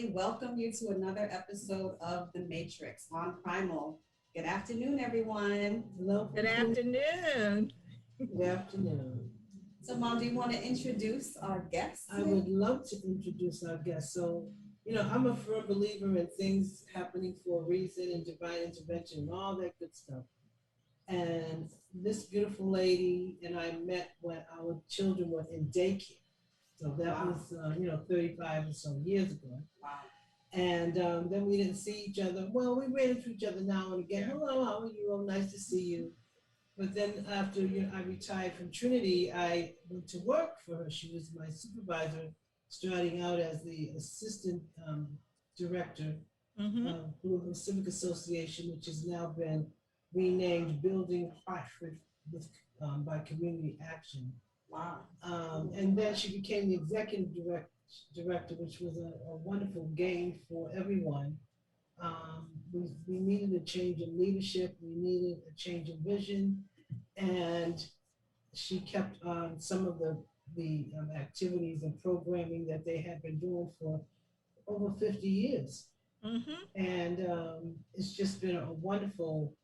we welcome you to another episode of The Matrix on Primal. Good afternoon, everyone. Hello. Good afternoon. Good afternoon. So, Mom, do you want to introduce our guests? I would love to introduce our guests. So, I'm a firm believer in things happening for a reason and divine intervention and all that good stuff. And this beautiful lady and I met when our children were in daycare. So that was, 35 or so years ago. Wow. And then we didn't see each other. Well, we ran into each other now and again. Hello, how are you? Oh, nice to see you. But then after I retired from Trinity, I went to work for her. She was my supervisor, starting out as the assistant director of Blue Hills Civic Association, which has now been renamed Building Hartford by Community Action. Wow. And then she became the executive director, which was a wonderful gain for everyone. We needed a change in leadership. We needed a change in vision. And she kept on some of the activities and programming that they had been doing for over 50 years. And it's just been a wonderful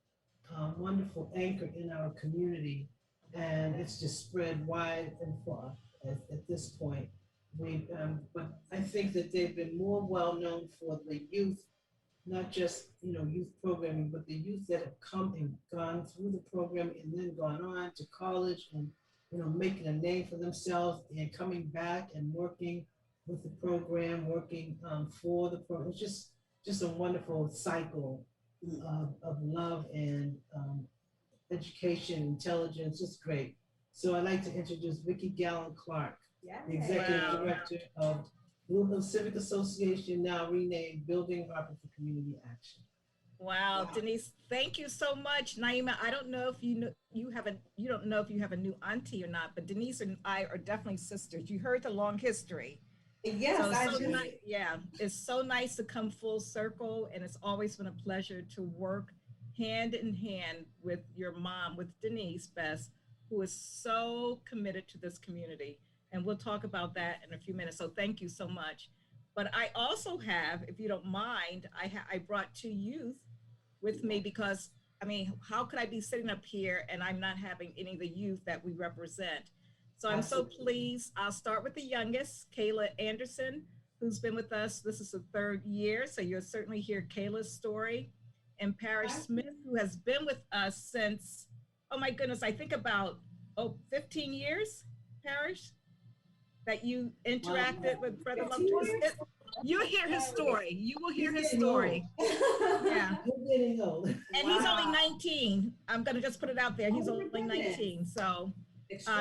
anchor in our community. And it's just spread wide and far at this point. But I think that they've been more well known for the youth, not just youth programming, but the youth that have come and gone through the program and then gone on to college and making a name for themselves and coming back and working with the program, working for the program. It's just a wonderful cycle of love and education, intelligence. It's great. So I'd like to introduce Vicki Gallon-Clark, the executive director of Blue Hills Civic Association, now renamed Building Hartford for Community Action. Wow, Denise, thank you so much. Neiima, I don't know if you don't know if you have a new auntie or not, but Denise and I are definitely sisters. You heard the long history. Yes, it's so nice to come full circle, and it's always been a pleasure to work hand in hand with your mom, with Denise Best, who is so committed to this community. And we'll talk about that in a few minutes. So thank you so much. But I also have, if you don't mind, I brought two youth with me because, how could I be sitting up here and I'm not having any of the youth that we represent? So I'm so pleased. I'll start with the youngest, Kayla Anderson, who's been with us. This is the third year. So you'll certainly hear Kayla's story. And Parische Smith, who has been with us since, oh my goodness, I think about 15 years, Parische, that you interacted with Brother Lovejoy. You'll hear his story. You will hear his story. Yeah. You're getting old. And he's only 19. I'm going to just put it out there. He's only 19. So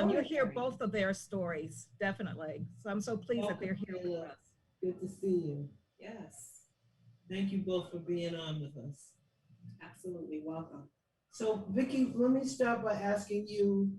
you'll hear both of their stories, definitely. So I'm so pleased that they're here with us. Good to see you. Yes. Thank you both for being on with us. Absolutely. Welcome. So, Vicki, let me start by asking you,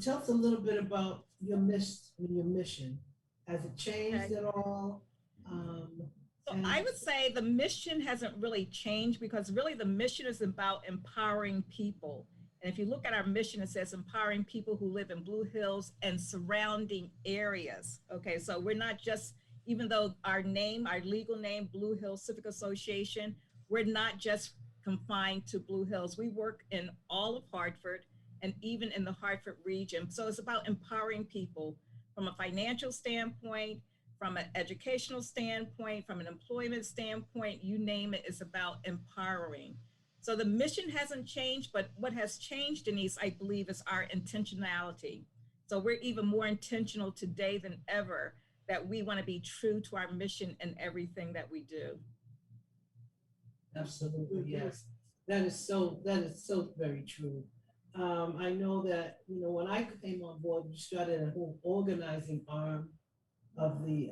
tell us a little bit about your mission. Has it changed at all? I would say the mission hasn't really changed because really the mission is about empowering people. And if you look at our mission, it says empowering people who live in Blue Hills and surrounding areas. Okay, so we're not just, even though our legal name, Blue Hills Civic Association, we're not just confined to Blue Hills. We work in all of Hartford and even in the Hartford region. So it's about empowering people from a financial standpoint, from an educational standpoint, from an employment standpoint, you name it, it's about empowering. So the mission hasn't changed, but what has changed, Denise, I believe, is our intentionality. So we're even more intentional today than ever that we want to be true to our mission in everything that we do. Absolutely, yes. That is so very true. I know that, when I came on board, we started a whole organizing arm of the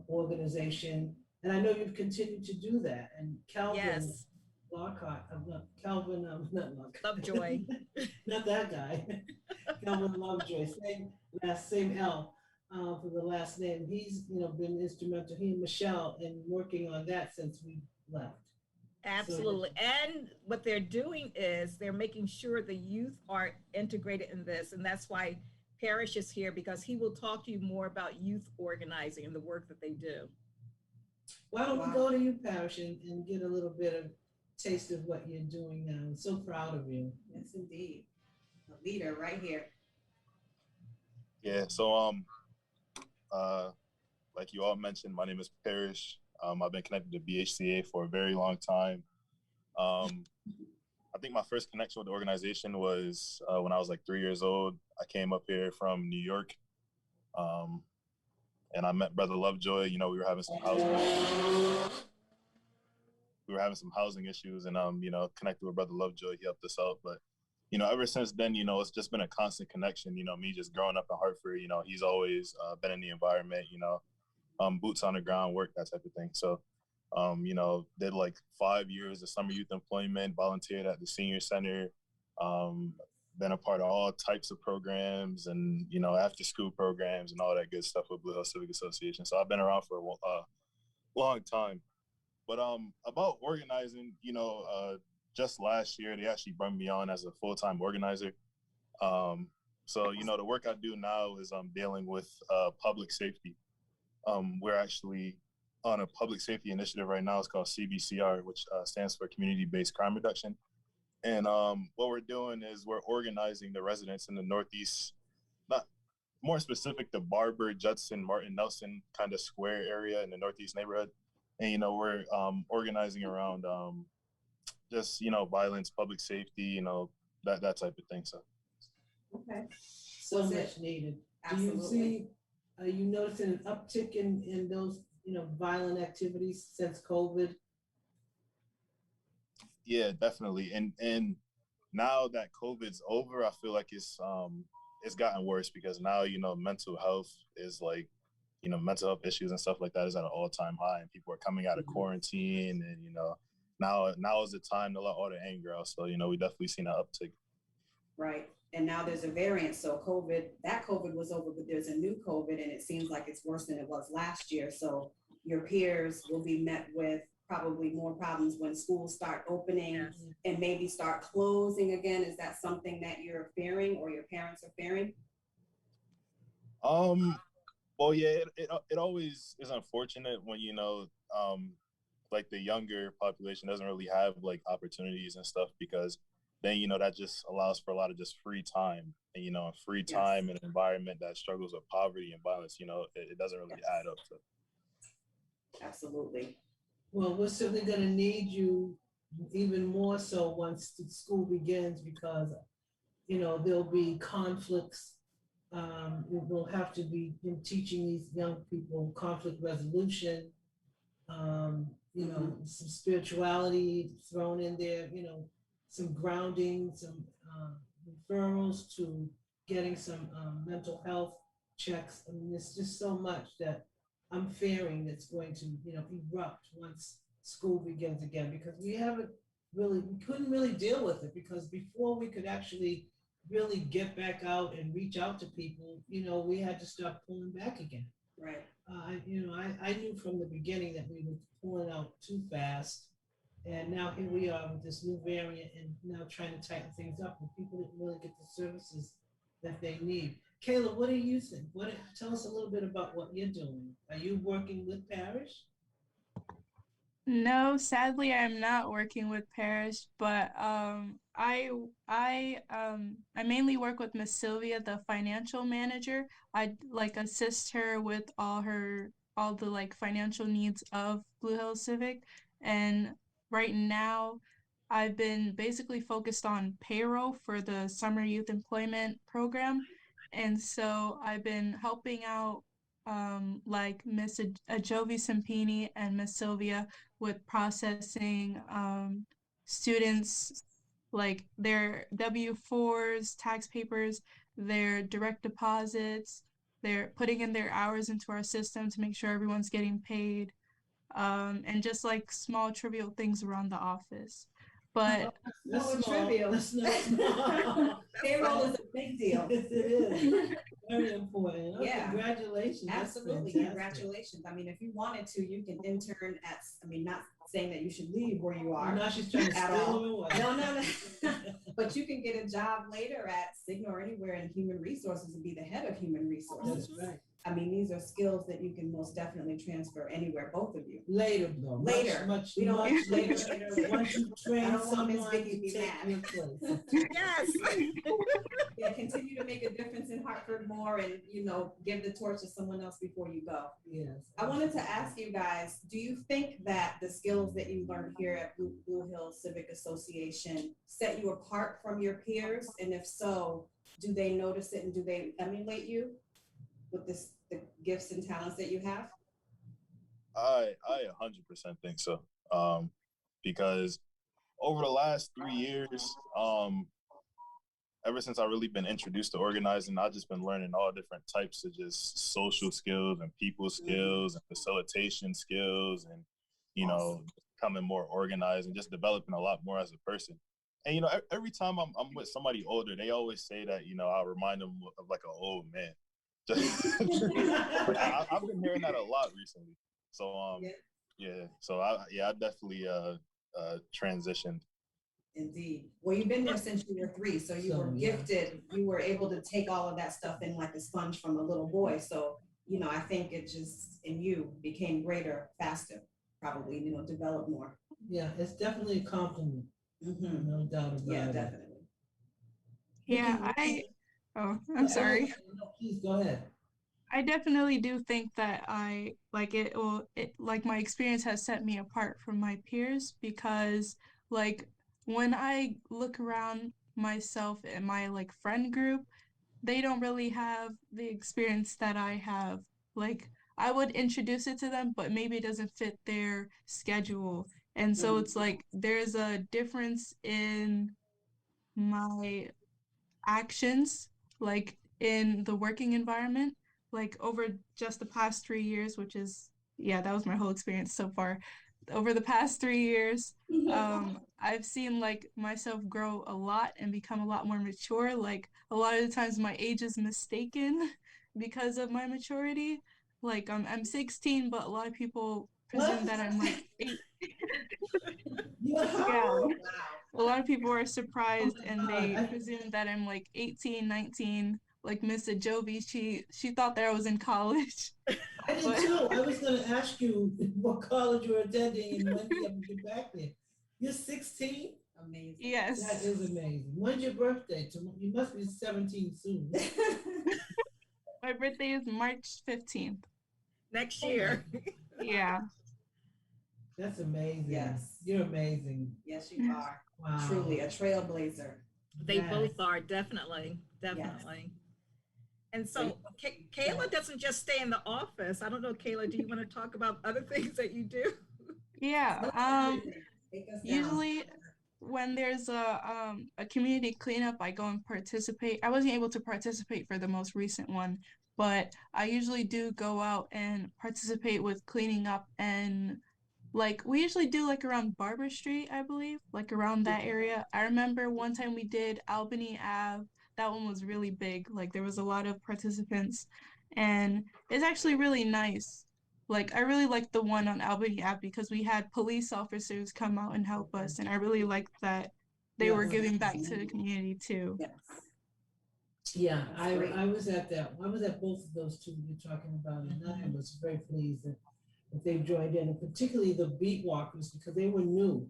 organization. And I know you've continued to do that. And Calvin Lockhart, Calvin, not Lockhart. Lovejoy. Not that guy. Calvin Lovejoy, same L for the last name. He's, been instrumental, he and Michelle, in working on that since we left. Absolutely. So, and what they're doing is they're making sure the youth are integrated in this. And that's why Parrish is here because he will talk to you more about youth organizing and the work that they do. Why don't we go to you, Parish, and get a little bit of taste of what you're doing now? I'm so proud of you. Yes, indeed. A leader right here. Yeah, so like you all mentioned, my name is Parish. I've been connected to BHCA for a very long time. I think my first connection with the organization was when I was like 3 years old. I came up here from New York, and I met Brother Lovejoy. You know, we were having some housing issues, and you know, connected with Brother Lovejoy. He helped us out, but you know, ever since then, you know, it's just been a constant connection. You know, me just growing up in Hartford, you know, he's always been in the environment. You know, boots on the ground work, that type of thing. So, you know, did like 5 years of summer youth employment, volunteered at the senior center, been a part of all types of programs and, you know, after school programs and all that good stuff with Blue Hills Civic Association. So I've been around for a long time. But about organizing, you know, just last year, they actually brought me on as a full-time organizer. So, you know, the work I do now is dealing with public safety. We're actually on a public safety initiative right now. It's called CBCR, which stands for Community-Based Crime Reduction. And what we're doing is we're organizing the residents in the Northeast, not more specific, the Barber, Judson, Martin, Nelson kind of square area in the Northeast neighborhood. And, you know, we're organizing around just, you know, violence, public safety, you know, that type of thing. So. Okay. So much needed. Absolutely. Do you see, are you noticing an uptick in those, you know, violent activities since COVID? Yeah, definitely. And now that COVID's over, I feel like it's gotten worse because now, you know, mental health is like, you know, mental health issues and stuff like that is at an all-time high, and people are coming out of quarantine, and, you know, now is the time to let all the anger out. So, you know, we definitely seen an uptick. Right. And now there's a variant. So COVID was over, but there's a new COVID, and it seems like it's worse than it was last year. So your peers will be met with probably more problems when schools start opening and maybe start closing again. Is that something that you're fearing or your parents are fearing? Well, yeah, it always is unfortunate when, you know, like the younger population doesn't really have like opportunities and stuff, because then, you know, that just allows for a lot of just free time, and, you know, free time in an environment that struggles with poverty and violence, you know, it doesn't really add up to. Absolutely. Well, we're certainly going to need you even more so once the school begins, because, you know, there'll be conflicts. We'll have to be teaching these young people conflict resolution, you know, some spirituality thrown in there, you know, some grounding, some referrals to getting some mental health checks. I mean, there's just so much that I'm fearing that's going to, you know, erupt once school begins again, because we couldn't really deal with it, because before we could actually really get back out and reach out to people, you know, we had to start pulling back again. Right. You know, I knew from the beginning that we were pulling out too fast, and now here we are with this new variant, and now trying to tighten things up, and people didn't really get the services that they need. Kayla, what do you think? Tell us a little bit about what you're doing. Are you working with Parish? No, sadly, I'm not working with Paris, but I mainly work with Miss Sylvia, the financial manager. I like assist her with all the like financial needs of Blue Hills Civic, and right now I've been basically focused on payroll for the summer youth employment program, and so I've been helping out like Miss Ajovi Simpini and Miss Sylvia with processing students, like their W-4s, tax papers, their direct deposits. They're putting in their hours into our system to make sure everyone's getting paid, and just like small trivial things around the office. But That's trivial. That's not small. Payroll is a big deal. Yes, it is. Very important. Oh, Yeah. Congratulations. Absolutely. Congratulations. I mean, if you wanted to, you can intern at, I mean, not saying that you should leave where you are. Now she's trying to At steal all. her away. No. But you can get a job later at Cigna or anywhere in human resources and be the head of human resources. That's right. I mean, these are skills that you can most definitely transfer anywhere, both of you. Later, though. Later. Much We don't much want later. later. Once you I train don't want Miss someone Vicki to to be take mad. your place. Yes. Yeah, continue to make a difference in Hartford more and, you know, give the torch to someone else before you go. Yes. I wanted to ask you guys, do you think that the skills that you learned here at Blue Hills Civic Association set you apart from your peers? And if so, do they notice it and do they emulate you with the gifts and talents that you have? I 100% think so. Because over the last 3 years, ever since I really been introduced to organizing, I've just been learning all different types of just social skills and people skills and facilitation skills and, you know, becoming more organized and just developing a lot more as a person. And, you know, every time I'm with somebody older, they always say that, you know, I remind them of like an old man. I've been hearing that a lot recently. So, so I definitely transitioned. Indeed. Well, you've been there since you were 3, so you were gifted. You were able to take all of that stuff in like a sponge from a little boy. So, you know, I think it just in you became greater, faster, probably, you know, developed more. Yeah, it's definitely a compliment. Mm-hmm. No doubt about it. Yeah, definitely. Yeah, I'm sorry. No, please go ahead. I definitely do think that I like it, or it like my experience has set me apart from my peers because like when I look around myself and my like friend group, they don't really have the experience that I have. Like I would introduce it to them, but maybe it doesn't fit their schedule. And so it's like there's a difference in my actions, like in the working environment, like over just the past 3 years, which is, yeah, that was my whole experience so far. Over the past 3 years, I've seen like myself grow a lot and become a lot more mature. Like a lot of the times my age is mistaken because of my maturity. Like I'm 16, but a lot of people presume that I'm like 8. Yeah. A lot of people are surprised and they presume that I'm like 18, 19, like Miss Ajovi. She thought that I was in college. I did too. I was going to ask you what college you're attending and when you have to get back there. You're 16? Amazing. Yes. That is amazing. When's your birthday? You must be 17 soon. My birthday is March 15th. Next year. Yeah. That's amazing. Yes. You're amazing. Yes, you are. Wow. Truly a trailblazer. They both are, definitely. And so Kayla doesn't just stay in the office. I don't know, Kayla, do you want to talk about other things that you do? Yeah. Usually when there's a community cleanup, I go and participate. I wasn't able to participate for the most recent one, but I usually do go out and participate with cleaning up, and like we usually do like around Barber Street, I believe, like around that area. I remember one time we did Albany Ave. That one was really big. Like there was a lot of participants, and it's actually really nice. Like I really liked the one on Albany Ave because we had police officers come out and help us, and I really liked that they were giving back to the community too. Yes. Yeah, I was at that. I was at both of those two you're talking about, and I was very pleased that they joined in, and particularly the beat walkers because they were new.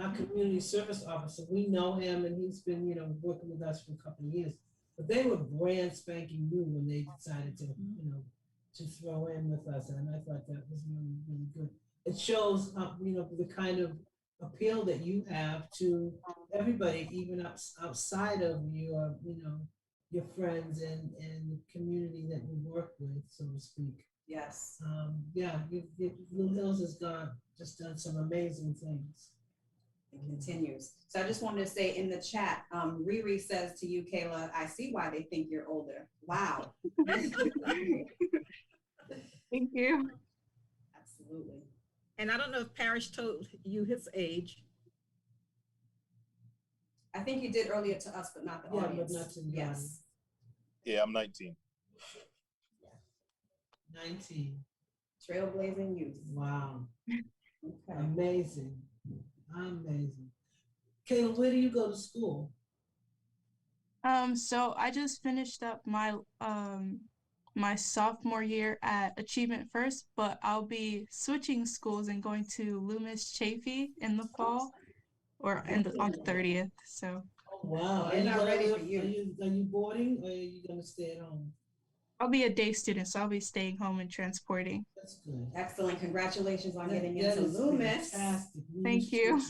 Our community service officer, we know him, and he's been, you know, working with us for a couple of years. But they were brand spanking new when they decided to, you know, to throw in with us, and I thought that was really, really good. It shows, you know, the kind of appeal that you have to everybody, even outside of your, you know, your friends and the community that you work with, so to speak. Yes. Blue Hills has just done some amazing things. It continues. So I just wanted to say in the chat, Riri says to you, Kayla, I see why they think you're older. Wow. Thank you. Absolutely. And I don't know if Parish told you his age. I think you did earlier to us, but not the audience. But not to the audience. Yeah, I'm 19. 19. Trailblazing youth. Wow. Okay. Amazing. Amazing. Kayla, where do you go to school? So I just finished up my sophomore year at Achievement First, but I'll be switching schools and going to Loomis Chaffee in the fall or on the 30th. So Oh, wow. They're not ready for you. Are you boarding or are you gonna stay at home? I'll be a day student, so I'll be staying home and transporting. That's good. Excellent. Congratulations on getting That into is Loomis. fantastic. Thank you.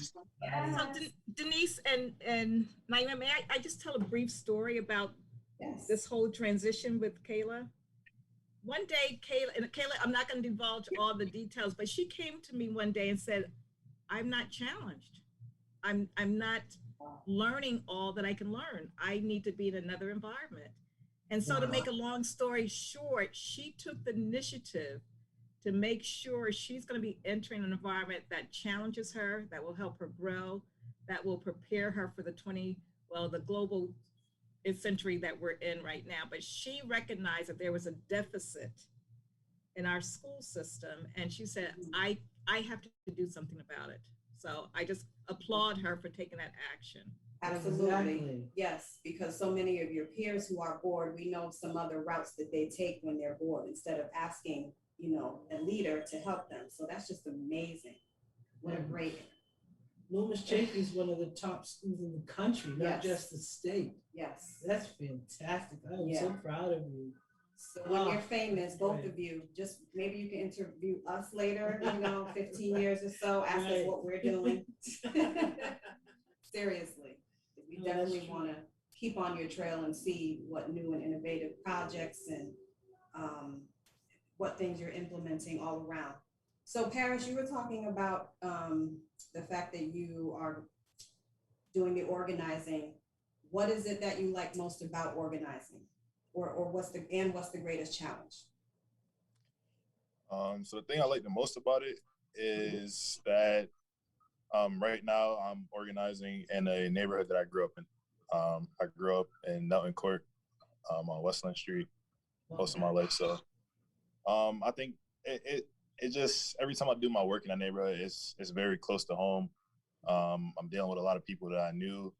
Yes. So Denise and Neiima, may I just tell a brief story about Yes. this whole transition with Kayla? One day, Kayla, I'm not going to divulge all the details, but she came to me one day and said, "I'm not challenged. I'm not learning all that I can learn. I need to be in another environment." And so, to make a long story short, she took the initiative to make sure she's going to be entering an environment that challenges her, that will help her grow, that will prepare her for the global century that we're in right now. But she recognized that there was a deficit in our school system, and she said, I have to do something about it. So I just applaud her for taking that action. Absolutely. Exactly. Yes, because so many of your peers who are bored, we know some other routes that they take when they're bored instead of asking, a leader to help them. So that's just amazing. What a great. Loomis Chaffee is one of the top schools in the country, not Yes. just the state. Yes. That's fantastic. I'm so proud of you. So when you're famous, both of you, just maybe you can interview us later, 15 years or so, ask us what we're doing. Seriously. We definitely want to keep on your trail and see what new and innovative projects and what things you're implementing all around. So Paris, you were talking about the fact that you are doing the organizing. What is it that you like most about organizing? Or what's the greatest challenge? So the thing I like the most about it is that right now I'm organizing in a neighborhood that I grew up in. I grew up in Nelton Court on Westland Street most of my life. So I think it just, every time I do my work in that neighborhood, it's very close to home. I'm dealing with a lot of people that I knew.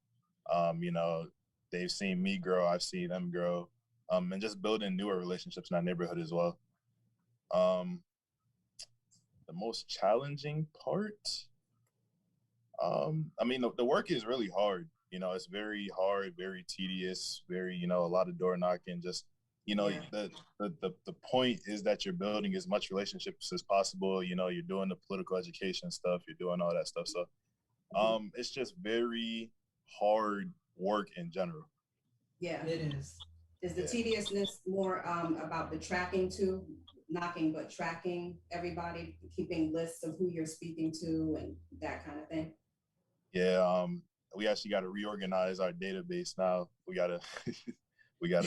They've seen me grow, I've seen them grow, and just building newer relationships in that neighborhood as well. The most challenging part, the work is really hard. It's very hard, very tedious, very, a lot of door knocking. Just, the point is that you're building as much relationships as possible. You're doing the political education stuff, you're doing all that stuff. So it's just very hard work in general. Yeah, it is. Is the tediousness more about the tracking too? Knocking, but tracking everybody, keeping lists of who you're speaking to and that kind of thing? Yeah, we actually got to reorganize our database now. We got to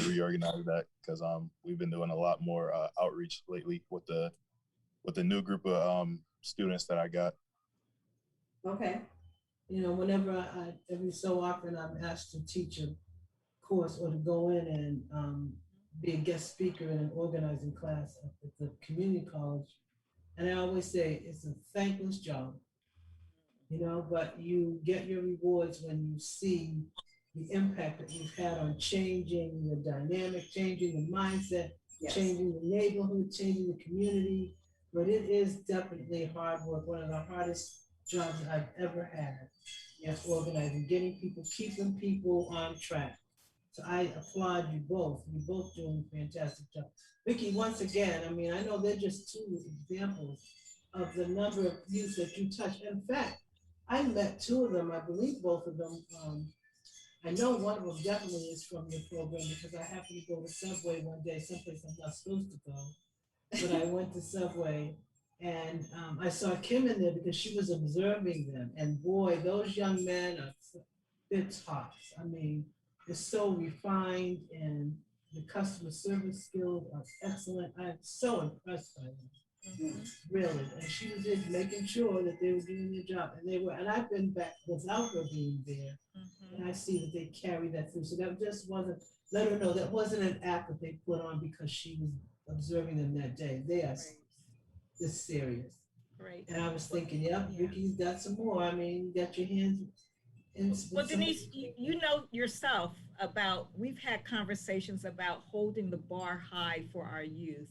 reorganize that because we've been doing a lot more outreach lately with the new group of students that I got. Okay. Whenever I every so often I'm asked to teach a course or to go in and be a guest speaker in an organizing class at the community college. And I always say it's a thankless job, but you get your rewards when you see the impact that you've had on changing the dynamic, changing the mindset, changing the neighborhood, changing the community. But it is definitely hard work, one of the hardest jobs I've ever had. Yes, organizing, getting people, keeping people on track. So I applaud you both. You're both doing a fantastic job. Vicki, once again, I know they're just two examples of the number of youth that you touch. In fact, I met two of them. I believe both of them. I know one of them definitely is from your program because I happened to go to Subway one day, someplace I'm not supposed to go. But I went to Subway and I saw Kim in there because she was observing them. And boy, those young men are tops. They're so refined and the customer service skills are excellent. I'm so impressed by them. Really. And she was just making sure that they were doing their job. And they were, and I've been back without her being there. And I see that they carry that through. So that just wasn't, let her know that wasn't an act that they put on because she was observing them that day. They are just serious. Great. And I was thinking, yep, Yeah. Vicky's got some more. I mean, you got your hands in Well, with some. Denise, you know yourself about, we've had conversations about holding the bar high for our youth.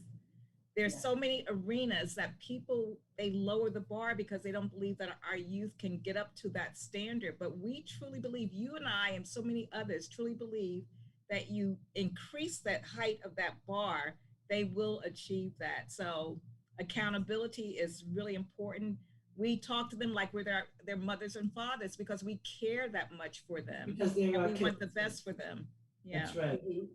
There's Yeah. so many arenas that people, they lower the bar because they don't believe that our youth can get up to that standard. But we truly believe, you and I and so many others truly believe, that you increase that height of that bar, they will achieve that. So accountability is really important. We talk to them like we're their mothers and fathers because we care that much for them Because they're and our we want the kids. best for them. Yeah. That's right. Mhm.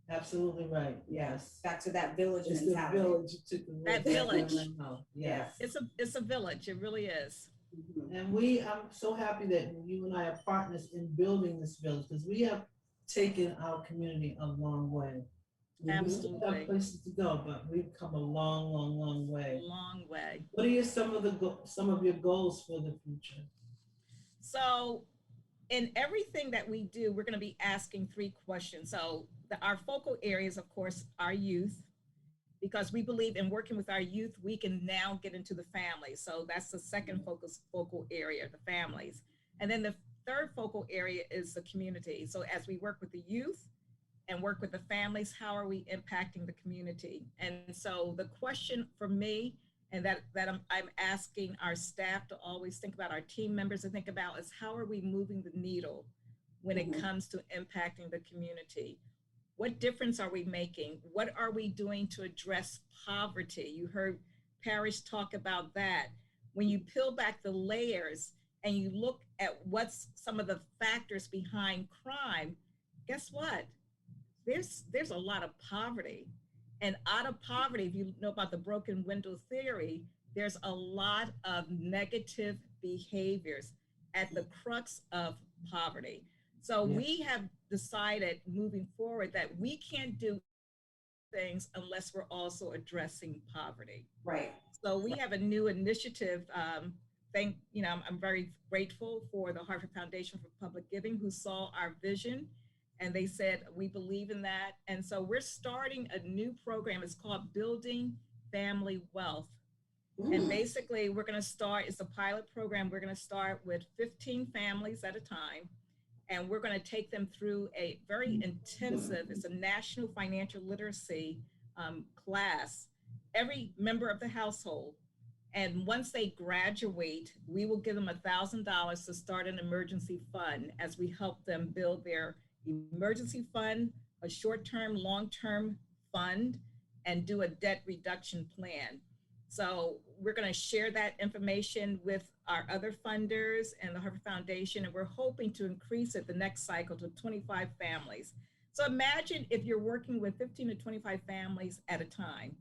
Absolutely right. Yes. Back to that village It's the mentality. village. You took the That words out of village. my mouth. Yes. It's a village. It really is. Mhm. And I'm so happy that you and I are partners in building this village because we have taken our community a long way. We still have Absolutely. places to go, but we've come a long, long, long way. Long way. What are some of your goals for the future? So in everything that we do, we're going to be asking three questions. So our focal areas, of course, are youth, because we believe in working with our youth, we can now get into the families. So that's the second focal area, the families. And then the third focal area is the community. So as we work with the youth and work with the families, how are we impacting the community? And so the question for me, and that I'm asking our staff to always think about, our team members to think about, is how are we moving the needle when it Mhm. comes to impacting the community? What difference are we making? What are we doing to address poverty? You heard Parrish talk about that. When you peel back the layers and you look at what's some of the factors behind crime, guess what? There's a lot of poverty. And out of poverty, if you know about the broken window theory, there's a lot of negative behaviors at the crux of poverty. So Yeah. we have decided moving forward that we can't do things unless we're also addressing poverty. Right. So we have a new initiative. I'm very grateful for the Hartford Foundation for Public Giving, who saw our vision and they said, we believe in that. And so we're starting a new program. It's called Building Family Wealth. And basically, we're going to start, it's a pilot program. We're going to start with 15 families at a time. And we're going to take them through a very intensive, it's a national financial literacy class, every member of the household. And once they graduate, we will give them $1,000 to start an emergency fund as we help them build their emergency fund, a short-term, long-term fund, and do a debt reduction plan. So we're going to share that information with our other funders and the Hartford Foundation, and we're hoping to increase it the next cycle to 25 families. So imagine if you're working with 15 to 25 families at a time,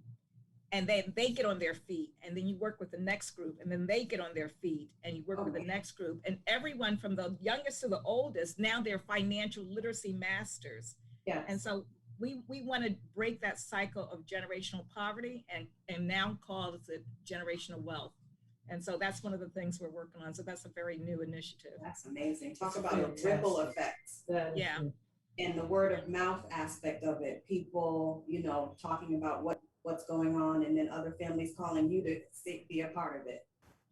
and they get on their feet, and then you work with the next group, and then they get on their feet, and you work with the next group, and everyone from the youngest to the oldest, now they're financial literacy masters. Yeah. And so we want to break that cycle of generational poverty and now call it generational wealth. And so that's one of the things we're working on. So that's a very new initiative. That's amazing. Talk about the ripple effects. Yeah. And the word of mouth aspect of it. People, talking about what's going on, and then other families calling you to be a part of it.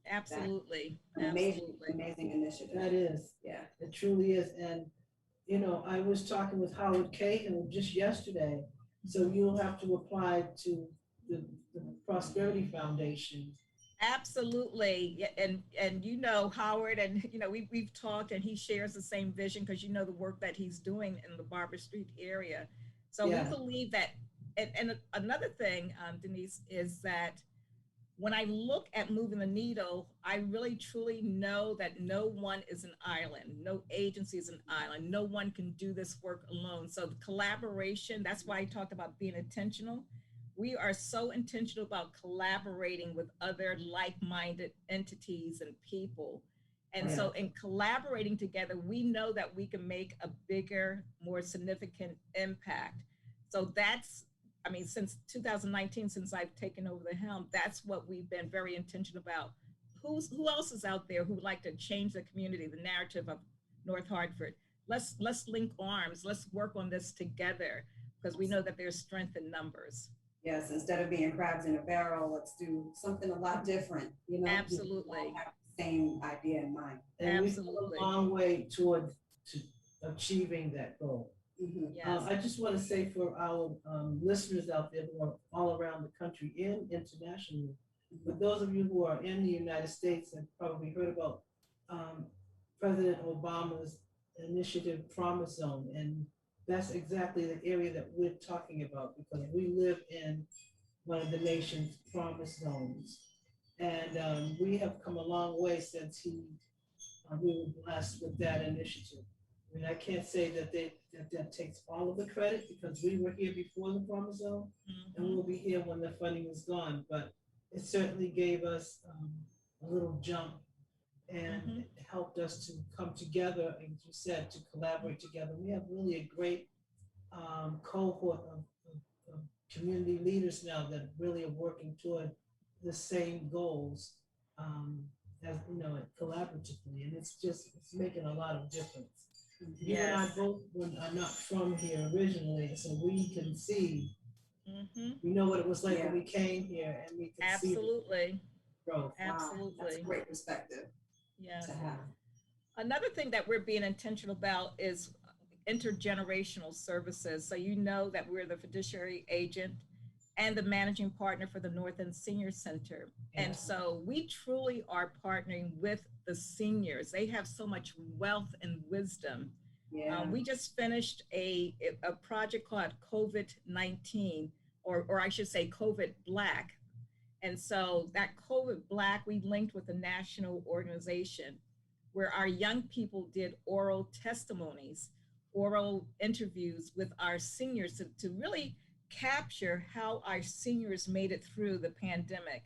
Absolutely. Amazing initiative. That is. Yeah. It truly is. And I was talking with Howard Cahill just yesterday. So you'll have to apply to the Prosperity Foundation. Absolutely. And Howard, and we've talked, and he shares the same vision because the work that he's doing in the Barber Street area. So we believe that, and another thing, Denise, is that when I look at moving the needle, I really truly know that no one is an island. No agency is an island. No one can do this work alone. So the collaboration, that's why I talked about being intentional. We are so intentional about collaborating with other like-minded entities and people. And so in collaborating together, we know that we can make a bigger, more significant impact. So since 2019, since I've taken over the helm, that's what we've been very intentional about. Who else is out there who would like to change the community, the narrative of North Hartford? Let's link arms. Let's work on this together, because we know that there's strength in numbers. Yes, instead of being crabs in a barrel, let's do something a lot different, you know? Absolutely. We all have the same idea in mind. And we've Absolutely. come a long way toward achieving that goal. Mhm. Yes. I just want to say for our listeners out there who are all around the country and internationally, for those of you who are in the United States have probably heard about President Obama's initiative Promise Zone. And that's exactly the area that we're talking about because we live in one of the nation's promise zones. And we have come a long way since we were blessed with that initiative. I mean, I can't say that takes all of the credit because we were here before the Promise Zone and we'll be here when the funding is gone, but it certainly gave us a little jump and it helped us to come together, and as you said, to collaborate together. We have really a great cohort of community leaders now that really are working toward the same goals as you know, collaboratively, and it's making a lot of difference. You and I both are not from here originally, so we can see. We know what it was like when we came here, and we can Absolutely. see growth. Absolutely. Wow, that's a great perspective. Yes. To have. Another thing that we're being intentional about is intergenerational services. So you know that we're the fiduciary agent and the managing partner for the North End Senior Center. Yeah. And so we truly are partnering with the seniors. They have so much wealth and wisdom. Yeah. We just finished a project called COVID-19, or I should say COVID Black. And so that COVID Black, we linked with a national organization where our young people did oral testimonies, oral interviews with our seniors to really capture how our seniors made it through the pandemic.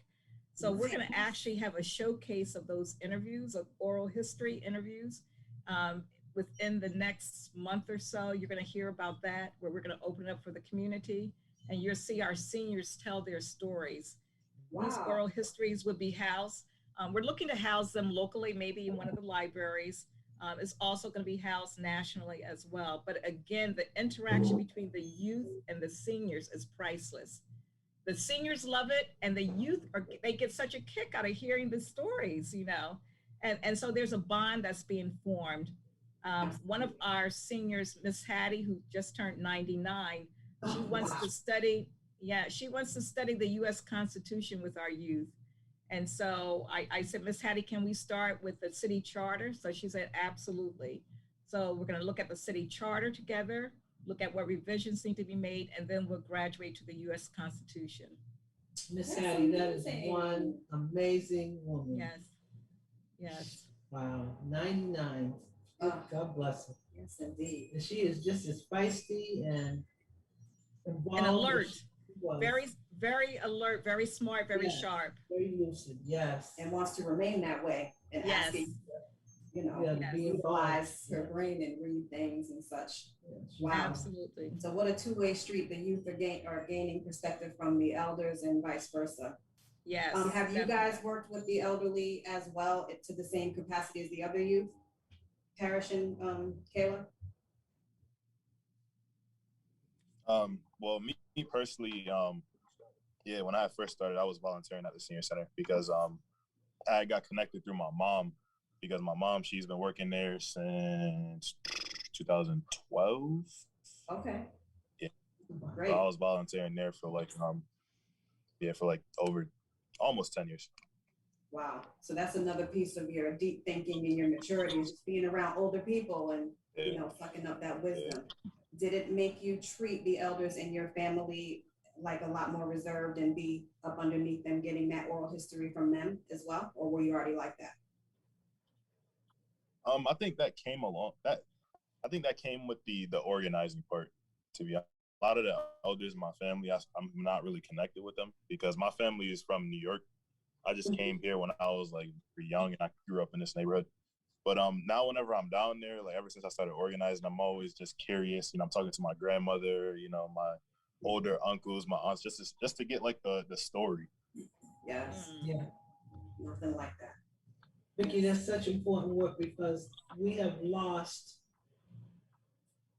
So we're going to actually have a showcase of those interviews, of oral history interviews. Within the next month or so, you're going to hear about that, where we're going to open up for the community, and you'll see our seniors tell their stories. Wow. These oral histories would be housed. We're looking to house them locally, maybe in one of the libraries. It's also going to be housed nationally as well. But again, the interaction between the youth and the seniors is priceless. The seniors love it, and the youth they get such a kick out of hearing the stories, you know. And so there's a bond that's being formed. One of our seniors, Miss Hattie, who just turned 99, she wants to study. Yeah, she wants to study the U.S. Constitution with our youth. And so I said, Miss Hattie, can we start with the city charter? So she said, absolutely. So we're going to look at the city charter together, look at what revisions need to be made, and then we'll graduate to the U.S. Constitution. Miss Hattie, that is one amazing woman. Yes. Yes. Wow, 99. God bless her. Yes, indeed. And she is just as feisty and involved. And alert. Very, very alert, very smart, very sharp. Very lucid, yes. And wants to remain that way and asking, you know, utilize her brain and read things and such. Yes. Wow. Absolutely. So what a two-way street. The youth are gaining perspective from the elders and vice versa. Yes. Have you guys worked with the elderly as well to the same capacity as the other youth? Parische and Kayla? Well, me personally, when I first started, I was volunteering at the senior center because I got connected through my mom, because my mom, she's been working there since 2012. Okay. Yeah. Great. So I was volunteering there for over almost 10 years. Wow. So that's another piece of your deep thinking and your maturity, is just being around older people and, you know, sucking up that wisdom. Did it make you treat the elders in your family like a lot more reserved and be up underneath them, getting that oral history from them as well? Or were you already like that? I think that came along. I think that came with the organizing part, to be honest. A lot of the elders in my family, I'm not really connected with them because my family is from New York. I just came here when I was like young and I grew up in this neighborhood. But now whenever I'm down there, like ever since I started organizing, I'm always just curious. You know, I'm talking to my grandmother, you know, my older uncles, my aunts, just to get like the story. Yes. Yeah. Nothing like that. Vicki, that's such important work because we have lost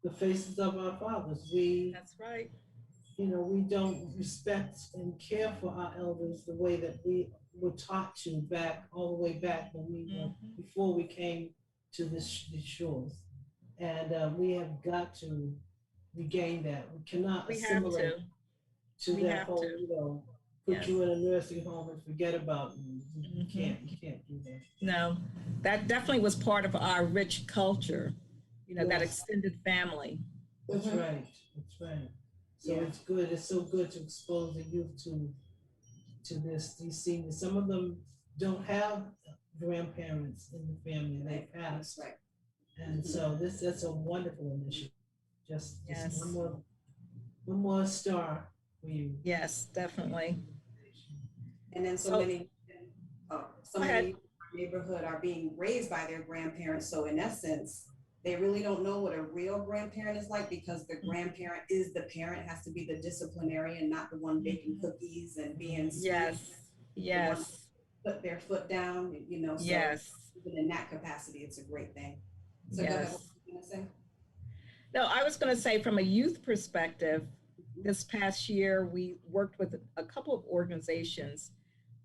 the faces of our fathers. That's right. we don't respect and care for our elders the way that we were taught to back all the way back when we were before we came to these shores. And we have got to regain that. We cannot We have assimilate to. to We that have whole, to. put Yes. you in a nursing home and forget about you. You Mhm. can't do that. No, that definitely was part of our rich culture, that Yes. extended family. That's Mhm. right. That's right. So Yeah. it's good. It's so good to expose the youth to these seniors. Some of them don't have grandparents in the family. They That's passed. right. And so that's a wonderful initiative. Just Yes. one more star for you. Yes, definitely. And then so So, many, so go ahead. many in our neighborhood are being raised by their grandparents. So in essence, they really don't know what a real grandparent is like because the grandparent is the parent, has to be the disciplinarian, not the one baking cookies and being sweet, Yes. the one Yes. put their foot down, so Yes. even in that capacity, it's a great thing. So go ahead, what Yes. were you gonna say? No, I was going to say from a youth perspective, this past year, we worked with a couple of organizations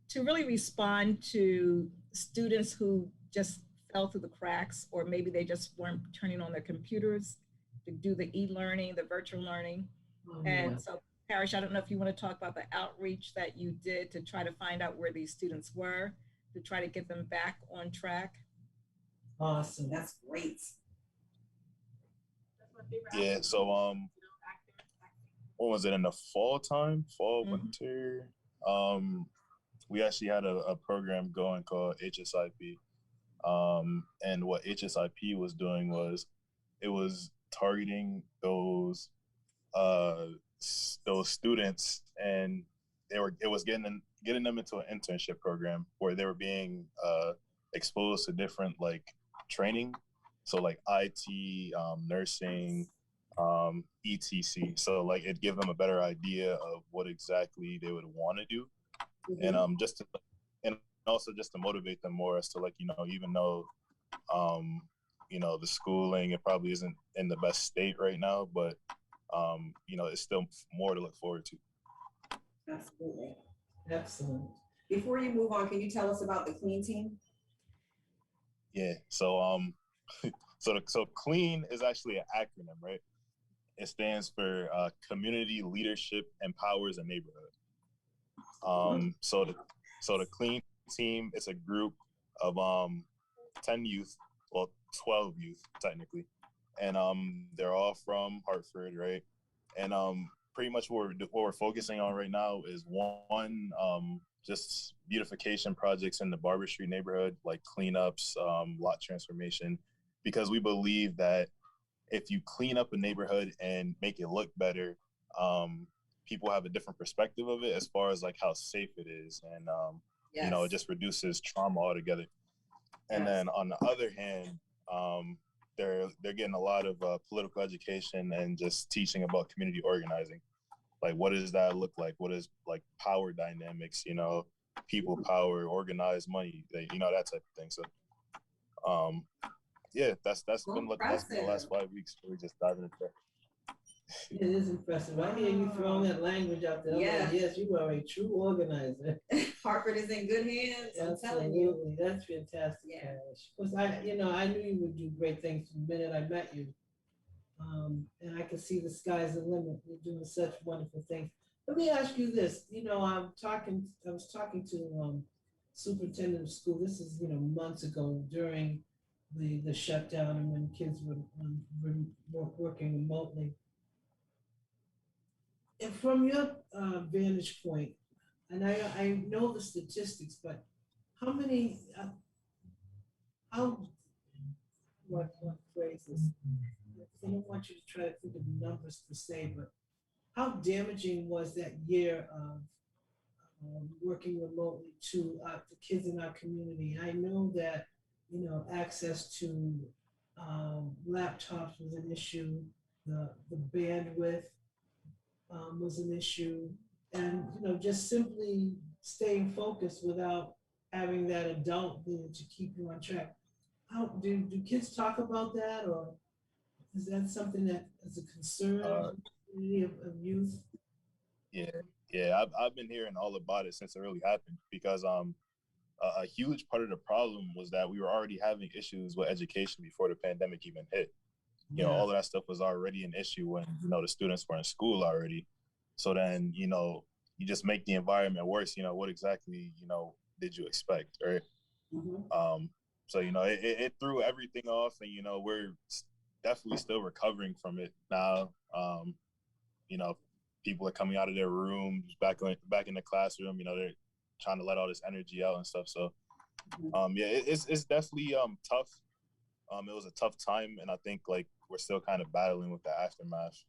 to really respond to students who just fell through the cracks, or maybe they just weren't turning on their computers to do the e-learning, the virtual learning. Oh, yeah. And so, Parish, I don't know if you want to talk about the outreach that you did to try to find out where these students were, to try to get them back on track. Awesome. That's great. Yeah. So what was it in the fall time? Fall, Mhm. winter. We actually had a program going called HSIP. And what HSIP was doing was it was targeting those students, and it was getting them into an internship program where they were being exposed to different like training, so like IT, nursing, etc. So like it give them a better idea of what exactly they would want to do, and and also just to motivate them more as to like even though the schooling, it probably isn't in the best state right now, but it's still more to look forward to. Absolutely. Excellent. Before you move on, can you tell us about the Clean Team? Yeah. So so CLEAN is actually an acronym, right? It stands for Community Leadership Empowers a Neighborhood. So the CLEAN Team is a group of 10 youth, well 12 youth technically, and they're all from Hartford, right? And pretty much what we're focusing on right now is one just beautification projects in the Barber Street neighborhood, like cleanups, lot transformation, because we believe that if you clean up a neighborhood and make it look better, people have a different perspective of it as far as like how safe it is, and Yes. it just reduces trauma altogether. And Yes. then on the other hand, they're getting a lot of political education and just teaching about community organizing. Like, what does that look like? What is like power dynamics? People power, organized money. That type of thing. So, yeah, that's been the Impressive. last 5 weeks. We're just diving into that. It is impressive. I hear you throwing that language out there. Yeah. Like, yes, you are a true organizer. Hartford is in good hands. I'm telling you. Absolutely. That's fantastic. Yeah. Because I knew you would do great things from the minute I met you. And I can see the sky's the limit. You're doing such wonderful things. Let me ask you this. I was talking to superintendent of school. This is, months ago during the shutdown and when kids were working remotely. And from your vantage point, and I know the statistics, but how many, how, what phrases? I don't want you to try to think of numbers per se, but how damaging was that year of working remotely to the kids in our community? I know that, access to laptops was an issue, the bandwidth was an issue, and just simply staying focused without having that adult there to keep you on track. How do kids talk about that, or is that something that is a concern of the community of youth? Yeah, yeah, I've been hearing all about it since it really happened because a huge part of the problem was that we were already having issues with education before the pandemic even hit. You know, Yeah. all of that stuff was already an issue when, you know, the students were in school already. So then, you know, you just make the environment worse. You know, what exactly, you know, did you expect, right? Mhm. So, you know, it threw everything off, and, you know, we're definitely still recovering from it now. You know, people are coming out of their rooms, back in the classroom. You know, they're trying to let all this energy out and stuff. So, yeah, it's definitely tough. It was a tough time, and I think like we're still kind of battling with the aftermath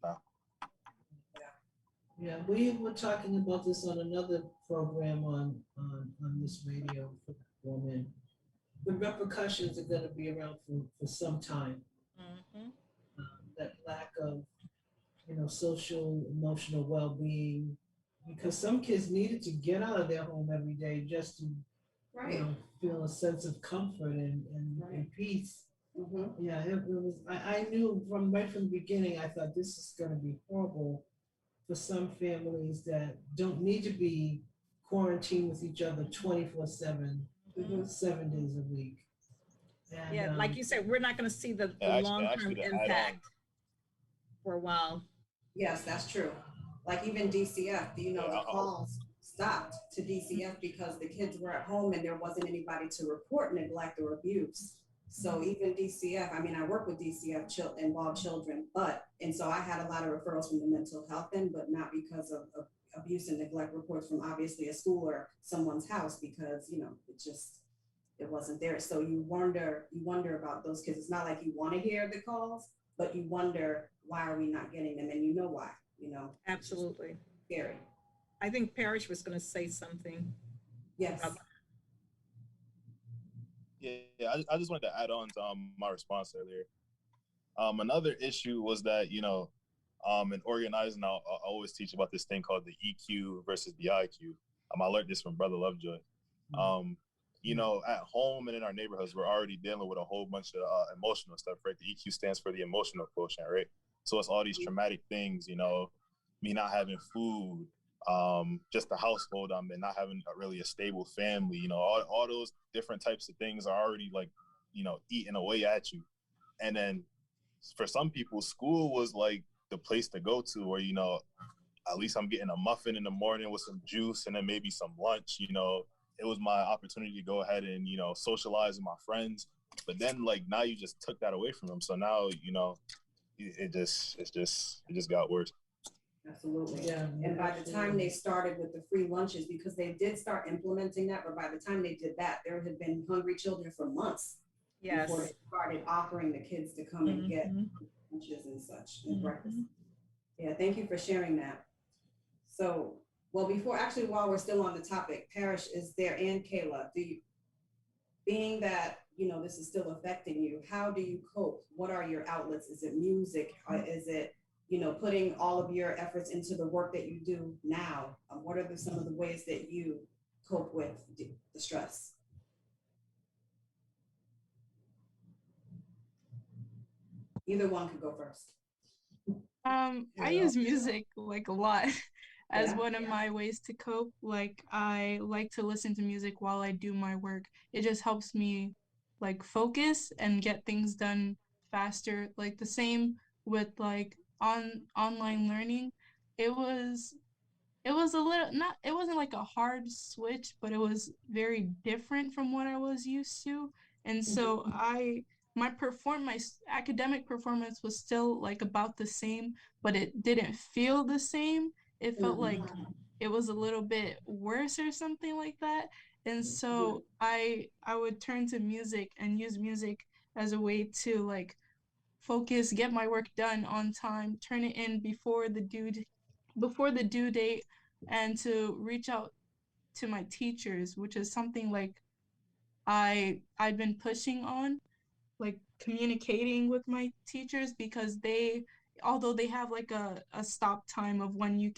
now. Yeah, we were talking about this on another program on this radio for women. The repercussions are gonna be around for some time. Mhm. That lack of, social, emotional well-being, because some kids needed to get out of their home every day just to, Right. feel a sense of comfort and Right. peace. Mhm. Yeah, it was, I knew right from the beginning, I thought this is gonna be horrible for some families that don't need to be quarantined with each other 24/7, Mhm. 7 days a week. And Yeah, like you said, we're not going to see the Yeah, long-term actually, to add on, impact for a while. Yes, that's true. Like even DCF, yeah, the calls stopped to DCF because the kids were at home and there wasn't anybody to report neglect or abuse. So even DCF, I mean, I work with DCF involved children, and so I had a lot of referrals from the mental health end, but not because of abuse and neglect reports from obviously a school or someone's house, because, it wasn't there. So you wonder about those kids. It's not like you want to hear the calls, but you wonder, why are we not getting them? And you know why, it's just Absolutely. scary. I think Parrish was going to say something Yes. about yeah, I just wanted to add on to my response earlier. Another issue was that, you know, in organizing, I always teach about this thing called the EQ versus the IQ. I learned this from Brother Lovejoy. Um, you know, at home and in our neighborhoods, we're already dealing with a whole bunch of emotional stuff, right? The EQ stands for the emotional quotient, right? So it's all these traumatic things, you know, me not having food, just the household I'm in, not having really a stable family, you know, all those different types of things are already like, you know, eating away at you. And then for some people, school was like the place to go to where, you know, at least I'm getting a muffin in the morning with some juice and then maybe some lunch, you know. It was my opportunity to go ahead and, you know, socialize with my friends. But then like now you just took that away from them. So now, you know, it just got worse. Absolutely. Yeah. And by the time they started with the free lunches, because they did start implementing that, but by the time they did that, there had been hungry children for months yes. before they started offering the kids to come and get Mhm. lunches and such and breakfast. Mhm. Yeah, thank you for sharing that. So, well, while we're still on the topic, Parish is there, and Kayla, being that, this is still affecting you, how do you cope? What are your outlets? Is it music? Is it, putting all of your efforts into the work that you do now? What are some of the ways that you cope with the stress? Either one could go first. I Yeah. use music like a lot as Yeah. one of my ways to cope. Like I like to listen to music while I do my work. It just helps me like focus and get things done faster. Like the same with like online learning. It was it was a little not it wasn't like a hard switch, but it was very different from what I was used to. And so my academic performance was still like about the same, but it didn't feel the same. It felt like it was a little bit worse or something like that. And so I would turn to music and use music as a way to like focus, get my work done on time, turn it in before the due date, and to reach out to my teachers, which is something like I've been pushing on, like communicating with my teachers because although they have like a stop time of when you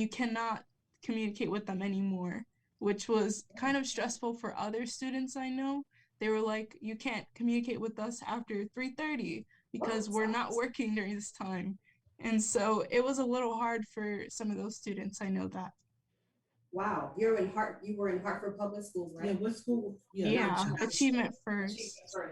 cannot communicate with them anymore, which was kind of stressful for other students I know. They were like, you can't communicate with us after 3:30 because we're not working during this time. And so it was a little hard for some of those students. I know that. Wow, you were in Hartford Public Schools, right? Yeah, what school? Yeah, Achievement Achievement First.